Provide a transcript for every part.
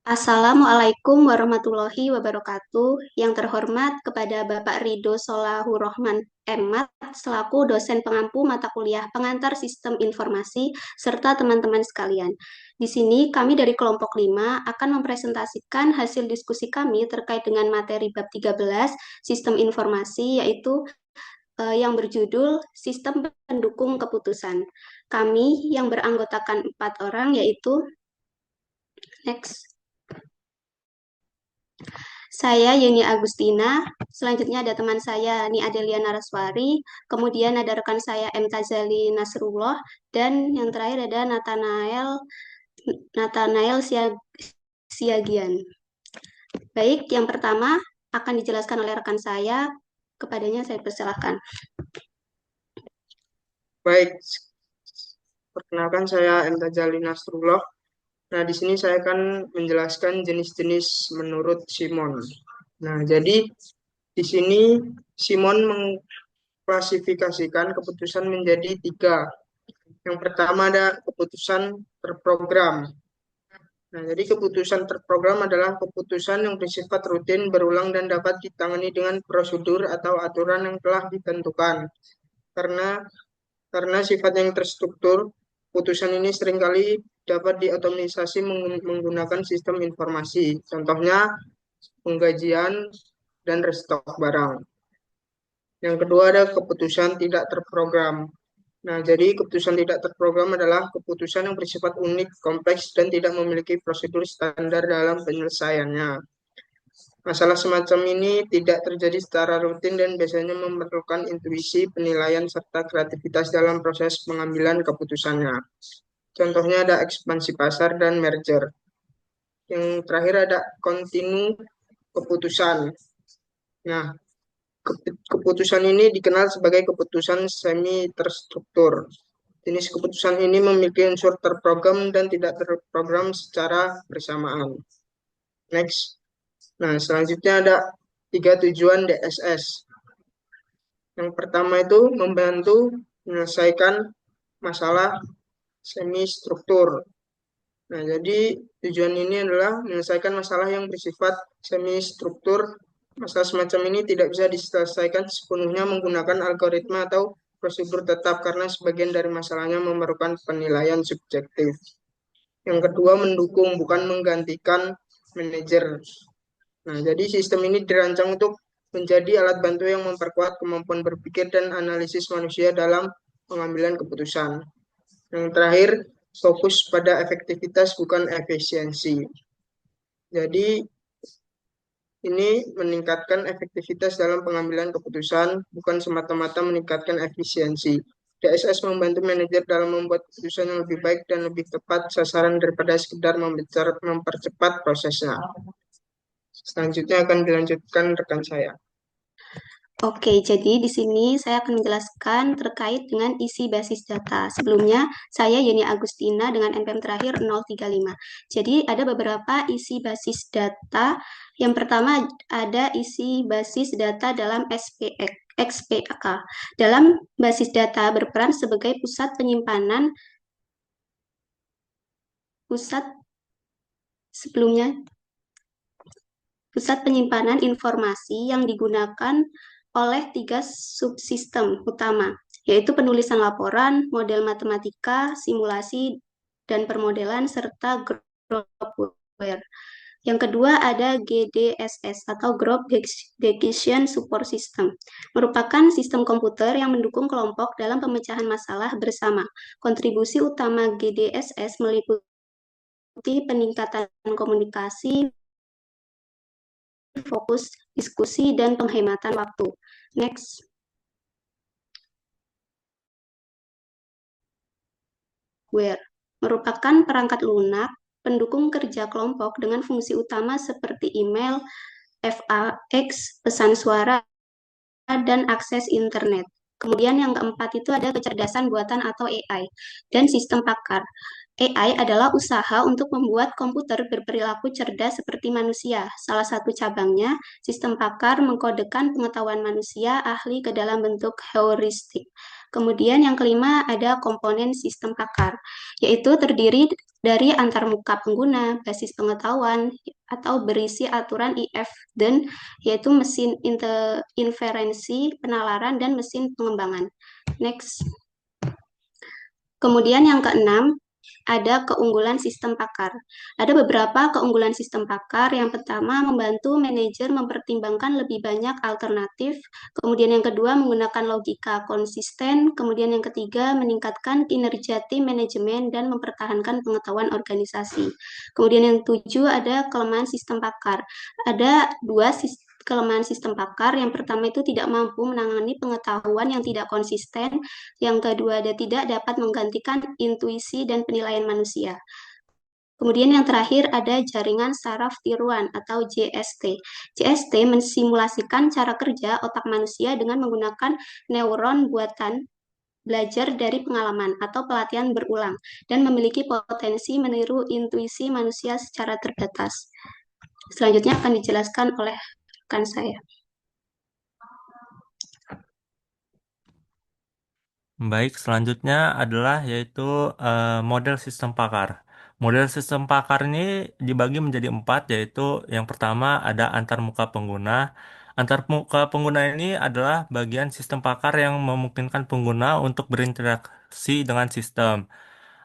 Assalamualaikum warahmatullahi wabarakatuh. Yang terhormat kepada Bapak Ridho Solahur Rahman Emat selaku dosen pengampu mata kuliah pengantar sistem informasi serta teman-teman sekalian. Di sini kami dari kelompok 5 akan mempresentasikan hasil diskusi kami terkait dengan materi bab 13 sistem informasi yaitu yang berjudul Sistem Pendukung Keputusan. Kami yang beranggotakan 4 orang yaitu next. Saya Yeni Agustina, selanjutnya ada teman saya Ni Adelia Naraswari, kemudian ada rekan saya M. Tazali Nasrullah, dan yang terakhir ada Nathanael Siagian. Baik, yang pertama akan dijelaskan oleh rekan saya, kepadanya saya persilahkan. Baik, perkenalkan saya M. Tazali Nasrullah. Nah, di sini saya akan menjelaskan jenis-jenis menurut Simon. Nah, jadi di sini Simon mengklasifikasikan keputusan menjadi 3. Yang pertama ada keputusan terprogram. Nah, jadi keputusan terprogram adalah keputusan yang bersifat rutin, berulang, dan dapat ditangani dengan prosedur atau aturan yang telah ditentukan. Karena sifat yang terstruktur, putusan ini seringkali dapat diotomatisasi menggunakan sistem informasi. Contohnya, penggajian dan restock barang. Yang kedua ada keputusan tidak terprogram. Nah, jadi keputusan tidak terprogram adalah keputusan yang bersifat unik, kompleks, dan tidak memiliki prosedur standar dalam penyelesaiannya. Masalah semacam ini tidak terjadi secara rutin dan biasanya memerlukan intuisi, penilaian, serta kreativitas dalam proses pengambilan keputusannya. Contohnya ada ekspansi pasar dan merger. Yang terakhir ada kontinu keputusan. Nah, keputusan ini dikenal sebagai keputusan semi terstruktur. Jenis keputusan ini memiliki unsur terprogram dan tidak terprogram secara bersamaan. Next. Nah, selanjutnya ada 3 tujuan DSS. Yang pertama itu membantu menyelesaikan masalah semi struktur. Nah, jadi tujuan ini adalah menyelesaikan masalah yang bersifat semi struktur. Masalah semacam ini tidak bisa diselesaikan sepenuhnya menggunakan algoritma atau prosedur tetap karena sebagian dari masalahnya memerlukan penilaian subjektif. Yang kedua, mendukung bukan menggantikan manajer. Nah, jadi sistem ini dirancang untuk menjadi alat bantu yang memperkuat kemampuan berpikir dan analisis manusia dalam pengambilan keputusan. Yang terakhir, fokus pada efektivitas bukan efisiensi. Jadi, ini meningkatkan efektivitas dalam pengambilan keputusan, bukan semata-mata meningkatkan efisiensi. DSS membantu manajer dalam membuat keputusan yang lebih baik dan lebih tepat sasaran daripada sekedar mempercepat prosesnya. Selanjutnya akan dilanjutkan rekan saya. Oke, jadi di sini saya akan menjelaskan terkait dengan isi basis data. Sebelumnya, saya Yeni Agustina dengan NPM terakhir 035. Jadi ada beberapa isi basis data. Yang pertama ada isi basis data dalam XPK. Dalam basis data berperan sebagai pusat penyimpanan pusat penyimpanan informasi yang digunakan oleh 3 subsistem utama, yaitu penulisan laporan, model matematika, simulasi, dan permodelan, serta gropware. Yang kedua ada GDSS atau Group Decision Support System, merupakan sistem komputer yang mendukung kelompok dalam pemecahan masalah bersama. Kontribusi utama GDSS meliputi peningkatan komunikasi, fokus diskusi, dan penghematan waktu. Next. Where merupakan perangkat lunak pendukung kerja kelompok dengan fungsi utama seperti email, fax, pesan suara, dan akses internet. Kemudian yang keempat itu ada kecerdasan buatan atau AI dan sistem pakar. AI adalah usaha untuk membuat komputer berperilaku cerdas seperti manusia. Salah satu cabangnya, sistem pakar mengkodekan pengetahuan manusia ahli ke dalam bentuk heuristik. Kemudian yang kelima ada komponen sistem pakar, yaitu terdiri dari antarmuka pengguna, basis pengetahuan, atau berisi aturan IF dan yaitu mesin inferensi, penalaran, dan mesin pengembangan. Next. Kemudian yang keenam, ada keunggulan sistem pakar. Ada beberapa keunggulan sistem pakar. Yang pertama, membantu manajer mempertimbangkan lebih banyak alternatif. Kemudian yang kedua, menggunakan logika konsisten. Kemudian yang ketiga, meningkatkan kinerja tim manajemen dan mempertahankan pengetahuan organisasi. Kemudian yang tujuh, ada kelemahan sistem pakar. Ada dua kelemahan sistem pakar. Yang pertama itu tidak mampu menangani pengetahuan yang tidak konsisten. Yang kedua, dia tidak dapat menggantikan intuisi dan penilaian manusia. Kemudian yang terakhir ada jaringan saraf tiruan atau JST. JST mensimulasikan cara kerja otak manusia dengan menggunakan neuron buatan belajar dari pengalaman atau pelatihan berulang dan memiliki potensi meniru intuisi manusia secara terbatas. Selanjutnya akan dijelaskan oleh rekan saya. Baik, selanjutnya adalah yaitu model sistem pakar. Model sistem pakar ini dibagi menjadi empat, yaitu yang pertama ada antarmuka pengguna. Antarmuka pengguna ini adalah bagian sistem pakar yang memungkinkan pengguna untuk berinteraksi dengan sistem.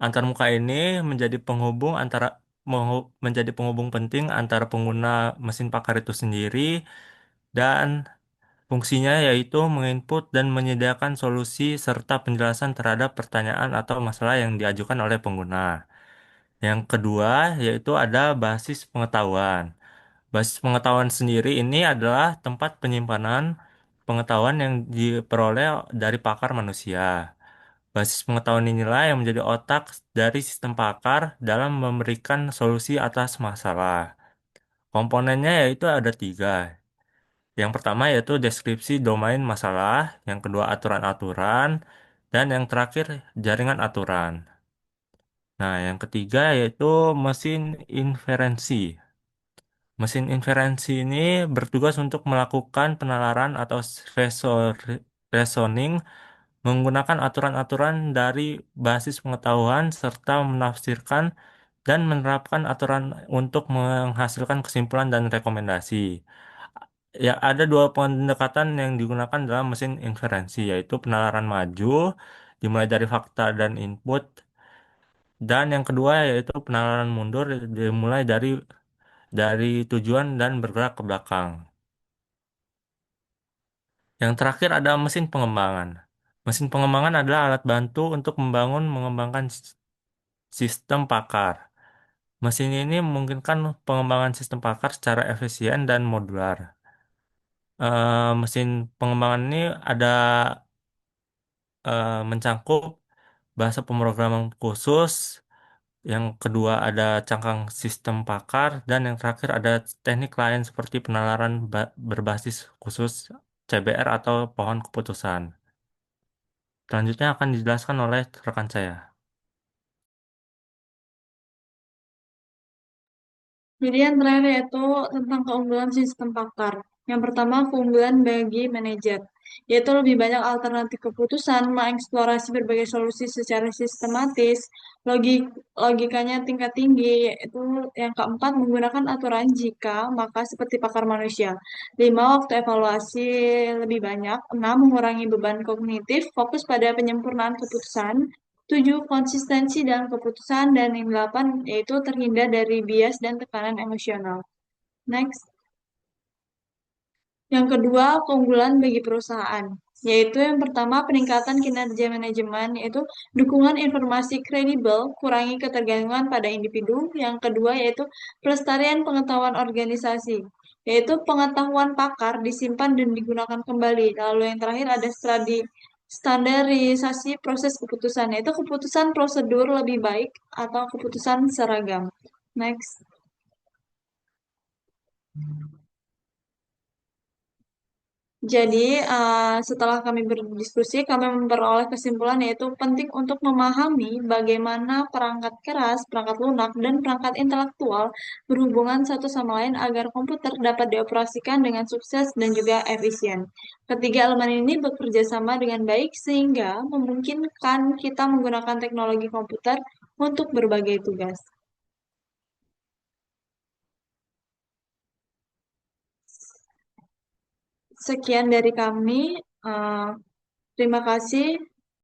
Antarmuka ini menjadi penghubung menjadi penghubung penting antara pengguna mesin pakar itu sendiri dan fungsinya yaitu menginput dan menyediakan solusi serta penjelasan terhadap pertanyaan atau masalah yang diajukan oleh pengguna. Yang kedua yaitu ada basis pengetahuan. Basis pengetahuan sendiri ini adalah tempat penyimpanan pengetahuan yang diperoleh dari pakar manusia. Basis pengetahuan inilah yang menjadi otak dari sistem pakar dalam memberikan solusi atas masalah. Komponennya yaitu ada tiga. Yang pertama yaitu deskripsi domain masalah, yang kedua aturan-aturan, dan yang terakhir jaringan aturan. Nah, yang ketiga yaitu mesin inferensi. Mesin inferensi ini bertugas untuk melakukan penalaran atau reasoning menggunakan aturan-aturan dari basis pengetahuan serta menafsirkan dan menerapkan aturan untuk menghasilkan kesimpulan dan rekomendasi. Ya, ada dua pendekatan yang digunakan dalam mesin inferensi, yaitu penalaran maju, dimulai dari fakta dan input, dan yang kedua yaitu penalaran mundur, dimulai dari tujuan dan bergerak ke belakang. Yang terakhir ada mesin pengembangan. Mesin pengembangan adalah alat bantu untuk mengembangkan sistem pakar. Mesin ini memungkinkan pengembangan sistem pakar secara efisien dan modular. Mesin pengembangan ini ada mencangkup bahasa pemrograman khusus, yang kedua ada cangkang sistem pakar, dan yang terakhir ada teknik lain seperti penalaran berbasis khusus CBR atau pohon keputusan. Selanjutnya akan dijelaskan oleh rekan saya. Jadi yang terakhir yaitu tentang keunggulan sistem pakar. Yang pertama, keunggulan bagi manajer, yaitu lebih banyak alternatif keputusan, mengeksplorasi berbagai solusi secara sistematis, logikanya tingkat tinggi, yaitu yang keempat, menggunakan aturan jika, maka seperti pakar manusia. 5, waktu evaluasi lebih banyak. 6, mengurangi beban kognitif, fokus pada penyempurnaan keputusan. 7, konsistensi dalam keputusan, dan yang 8, yaitu terhindar dari bias dan tekanan emosional. Next. Yang kedua, keunggulan bagi perusahaan, yaitu yang pertama, peningkatan kinerja manajemen, yaitu dukungan informasi kredibel, kurangi ketergantungan pada individu. Yang kedua, yaitu pelestarian pengetahuan organisasi, yaitu pengetahuan pakar disimpan dan digunakan kembali. Lalu yang terakhir ada standarisasi proses keputusan, yaitu keputusan prosedur lebih baik atau keputusan seragam. Next. Jadi, setelah kami berdiskusi, kami memperoleh kesimpulan yaitu penting untuk memahami bagaimana perangkat keras, perangkat lunak, dan perangkat intelektual berhubungan satu sama lain agar komputer dapat dioperasikan dengan sukses dan juga efisien. Ketiga elemen ini bekerja sama dengan baik sehingga memungkinkan kita menggunakan teknologi komputer untuk berbagai tugas. Sekian dari kami. Terima kasih.